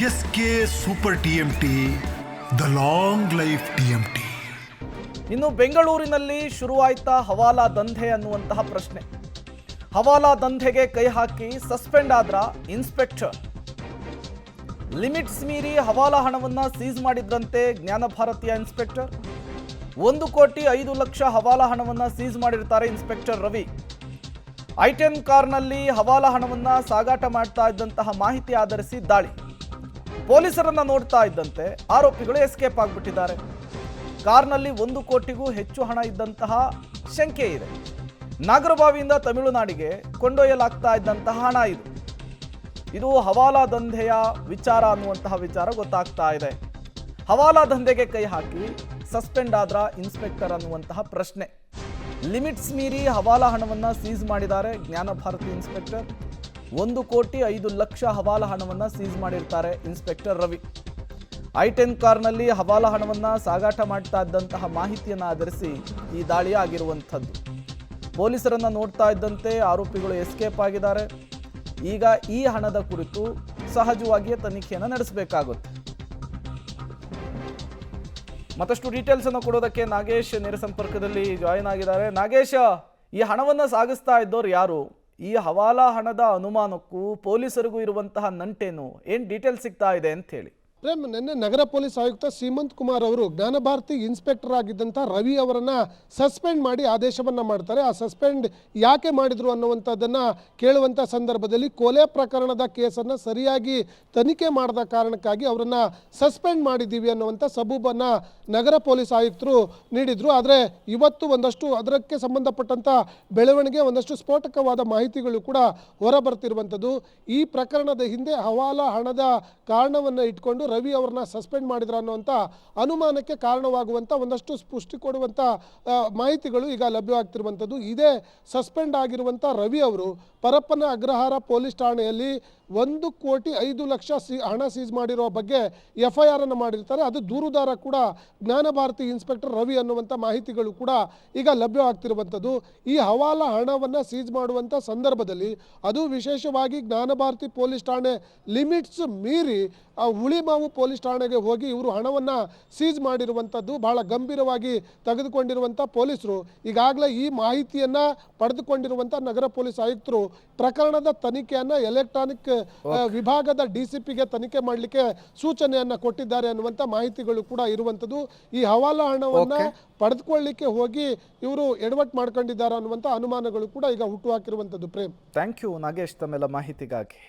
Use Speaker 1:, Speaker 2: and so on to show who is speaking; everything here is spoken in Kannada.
Speaker 1: S K super TMT, the long life TMT.
Speaker 2: ಇನ್ನು ಬೆಂಗಳೂರಿನಲ್ಲಿ ಶುರುವಾಯ್ತಾ ಹವಾಲಾ ದಂಧೆ ಅನ್ನುವಂತಹ ಪ್ರಶ್ನೆ. ಹವಾಲಾ ದಂಧೆಗೆ ಕೈ ಹಾಕಿ ಸಸ್ಪೆಂಡ್ ಆದ್ರ ಇನ್ಸ್ಪೆಕ್ಟರ್. ಲಿಮಿಟ್ಸ್ ಮೀರಿ ಹವಾಲಾ ಹಣವನ್ನ ಸೀಸ್ ಮಾಡಿದ್ರಂತೆ ಜ್ಞಾನ ಭಾರತೀಯ ಇನ್ಸ್ಪೆಕ್ಟರ್. 1,05,00,000 ಹವಾಲಾ ಹಣವನ್ನ ಸೀಸ್ ಮಾಡಿರ್ತಾರೆ ಇನ್ಸ್ಪೆಕ್ಟರ್ ರವಿ. ಐಟೆನ್ ಕಾರ್ನಲ್ಲಿ ಹವಾಲಾ ಹಣವನ್ನ ಸಾಗಾಟ ಮಾಡ್ತಾ ಇದ್ದಂತಹ ಮಾಹಿತಿ ಆಧರಿಸಿ ದಾಳಿ. ಪೊಲೀಸರನ್ನ ನೋಡ್ತಾ ಇದ್ದಂತೆ ಆರೋಪಿಗಳು ಎಸ್ಕೇಪ್ ಆಗಿಬಿಟ್ಟಿದ್ದಾರೆ. ಕಾರ್ನಲ್ಲಿ 1 ಕೋಟಿಗೂ ಹೆಚ್ಚು ಹಣ ಇದ್ದಂತಹ ಶಂಕೆ ಇದೆ. ನಾಗರಬಾವಿಯಿಂದ ತಮಿಳುನಾಡಿಗೆ ಕೊಂಡೊಯ್ಯಲಾಗ್ತಾ ಇದ್ದಂತಹ ಹಣ ಇದು ಹವಾಲಾ ದಂಧೆಯ ವಿಚಾರ ಅನ್ನುವಂತಹ ವಿಚಾರ ಗೊತ್ತಾಗ್ತಾ ಇದೆ. ಹವಾಲಾ ದಂಧೆಗೆ ಕೈ ಹಾಕಿ ಸಸ್ಪೆಂಡ್ ಆದ್ರ ಇನ್ಸ್ಪೆಕ್ಟರ್ ಅನ್ನುವಂತಹ ಪ್ರಶ್ನೆ. ಲಿಮಿಟ್ಸ್ ಮೀರಿ ಹವಾಲಾ ಹಣವನ್ನ ಸೀಸ್ ಮಾಡಿದ್ದಾರೆ ಜ್ಞಾನ ಭಾರತಿ ಇನ್ಸ್ಪೆಕ್ಟರ್. 1,05,00,000 ಹವಾಲಾ ಹಣವನ್ನ ಸೀಸ್ ಮಾಡಿರ್ತಾರೆ ಇನ್ಸ್ಪೆಕ್ಟರ್ ರವಿ. ಐಟೆನ್ ಕಾರ್ನಲ್ಲಿ ಹವಾಲಾ ಹಣವನ್ನ ಸಾಗಾಟ ಮಾಡ್ತಾ ಇದ್ದಂತಹ ಮಾಹಿತಿಯನ್ನು ಆಧರಿಸಿ ಈ ದಾಳಿ ಆಗಿರುವಂಥದ್ದು. ಪೊಲೀಸರನ್ನ ನೋಡ್ತಾ ಇದ್ದಂತೆ ಆರೋಪಿಗಳು ಎಸ್ಕೇಪ್ ಆಗಿದ್ದಾರೆ. ಈಗ ಈ ಹಣದ ಕುರಿತು ಸಹಜವಾಗಿಯೇ ತನಿಖೆಯನ್ನು ನಡೆಸಬೇಕಾಗುತ್ತೆ. ಮತ್ತಷ್ಟು ಡೀಟೇಲ್ಸ್ ಅನ್ನು ಕೊಡೋದಕ್ಕೆ ನಾಗೇಶ್ ನೇರ ಸಂಪರ್ಕದಲ್ಲಿ ಜಾಯಿನ್ ಆಗಿದ್ದಾರೆ. ನಾಗೇಶ್, ಈ ಹಣವನ್ನ ಸಾಗಿಸ್ತಾ ಇದ್ದವ್ರು ಯಾರು? ಈ ಹವಾಲಾ ಹಣದ ಅನುಮಾನಕ್ಕೂ ಪೊಲೀಸರಿಗೂ ಇರುವಂತಹ ನಂಟೇನು? ಏನ್ ಡೀಟೇಲ್ಸ್ ಸಿಗ್ತಾ ಇದೆ ಅಂತ ಹೇಳಿ.
Speaker 3: ಪ್ರೇಮ್, ನಿನ್ನೆ ನಗರ ಪೊಲೀಸ್ ಆಯುಕ್ತ ಸೀಮಂತ್ ಕುಮಾರ್ ಅವರು ಜ್ಞಾನ ಭಾರತಿ ಇನ್ಸ್ಪೆಕ್ಟರ್ ಆಗಿದ್ದಂಥ ರವಿ ಅವರನ್ನ ಸಸ್ಪೆಂಡ್ ಮಾಡಿ ಆದೇಶವನ್ನ ಮಾಡ್ತಾರೆ. ಆ ಸಸ್ಪೆಂಡ್ ಯಾಕೆ ಮಾಡಿದ್ರು ಅನ್ನುವಂಥದ್ದನ್ನ ಕೇಳುವಂಥ ಸಂದರ್ಭದಲ್ಲಿ ಕೊಲೆ ಪ್ರಕರಣದ ಕೇಸನ್ನು ಸರಿಯಾಗಿ ತನಿಖೆ ಮಾಡದ ಕಾರಣಕ್ಕಾಗಿ ಅವರನ್ನ ಸಸ್ಪೆಂಡ್ ಮಾಡಿದ್ದೀವಿ ಅನ್ನುವಂಥ ಸಬೂಬನ್ನ ನಗರ ಪೊಲೀಸ್ ಆಯುಕ್ತರು ನೀಡಿದ್ರು. ಆದರೆ ಇವತ್ತು ಒಂದಷ್ಟು ಅದಕ್ಕೆ ಸಂಬಂಧಪಟ್ಟಂಥ ಬೆಳವಣಿಗೆ, ಒಂದಷ್ಟು ಸ್ಫೋಟಕವಾದ ಮಾಹಿತಿಗಳು ಕೂಡ ಹೊರಬರ್ತಿರುವಂಥದ್ದು. ಈ ಪ್ರಕರಣದ ಹಿಂದೆ ಹವಾಲಾ ಹಣದ ಕಾರಣವನ್ನು ಇಟ್ಕೊಂಡು ರವಿ ಅವರನ್ನ ಸಸ್ಪೆಂಡ್ ಮಾಡಿದ್ರ ಅನ್ನುವಂಥ ಅನುಮಾನಕ್ಕೆ ಕಾರಣವಾಗುವಂಥ ಒಂದಷ್ಟು ಪುಷ್ಟಿ ಕೊಡುವಂಥ ಮಾಹಿತಿಗಳು ಈಗ ಲಭ್ಯವಾಗ್ತಿರುವಂಥದ್ದು. ಇದೇ ಸಸ್ಪೆಂಡ್ ಆಗಿರುವಂಥ ರವಿ ಅವರು ಪರಪ್ಪನ ಅಗ್ರಹಾರ ಪೊಲೀಸ್ ಠಾಣೆಯಲ್ಲಿ 1,05,00,000 ಹಣ ಸೀಸ್ ಮಾಡಿರುವ ಬಗ್ಗೆ FIR ಅನ್ನು ಮಾಡಿರ್ತಾರೆ. ಅದು ದೂರುದಾರ ಕೂಡ ಜ್ಞಾನ ಭಾರತಿ ಇನ್ಸ್ಪೆಕ್ಟರ್ ರವಿ ಅನ್ನುವಂಥ ಮಾಹಿತಿಗಳು ಕೂಡ ಈಗ ಲಭ್ಯವಾಗ್ತಿರುವಂಥದ್ದು. ಈ ಹವಾಲಾ ಹಣವನ್ನು ಸೀಸ್ ಮಾಡುವಂಥ ಸಂದರ್ಭದಲ್ಲಿ ಅದು ವಿಶೇಷವಾಗಿ ಜ್ಞಾನ ಭಾರತಿ ಪೊಲೀಸ್ ಠಾಣೆ ಲಿಮಿಟ್ಸ್ ಮೀರಿ ಹುಳಿಮಾವು ಪೊಲೀಸ್ ಠಾಣೆಗೆ ಹೋಗಿ ಇವರು ಹಣವನ್ನು ಸೀಸ್ ಮಾಡಿರುವಂಥದ್ದು ಬಹಳ ಗಂಭೀರವಾಗಿ ತೆಗೆದುಕೊಂಡಿರುವಂಥ ಪೊಲೀಸರು ಈಗಾಗಲೇ ಈ ಮಾಹಿತಿಯನ್ನು ಪಡೆದುಕೊಂಡಿರುವಂಥ ನಗರ ಪೊಲೀಸ್ ಆಯುಕ್ತರು ಪ್ರಕರಣದ ತನಿಖೆಯನ್ನು ಎಲೆಕ್ಟ್ರಾನಿಕ್ ವಿಭಾಗದ DCPಗೆ ತನಿಖೆ ಮಾಡಲಿಕ್ಕೆ ಸೂಚನೆಯನ್ನು ಕೊಟ್ಟಿದ್ದಾರೆ ಅನ್ನುವಂಥ ಮಾಹಿತಿಗಳು ಕೂಡ ಇರುವಂಥದ್ದು. ಈ ಹವಾಲಾ ಹಣವನ್ನು ಪಡೆದುಕೊಳ್ಳಲಿಕ್ಕೆ ಹೋಗಿ ಇವರು ಎಡವಟ್ಟು ಮಾಡ್ಕೊಂಡಿದ್ದಾರೆ ಅನ್ನುವಂಥ ಅನುಮಾನಗಳು ಕೂಡ ಈಗ ಹುಟ್ಟುಹಾಕಿರುವಂಥದ್ದು. ಪ್ರೇಮ್,
Speaker 2: ಥ್ಯಾಂಕ್ ಯು ನಾಗೇಶ್ ತಮ್ಮೆಲ್ಲ ಮಾಹಿತಿಗಾಗಿ.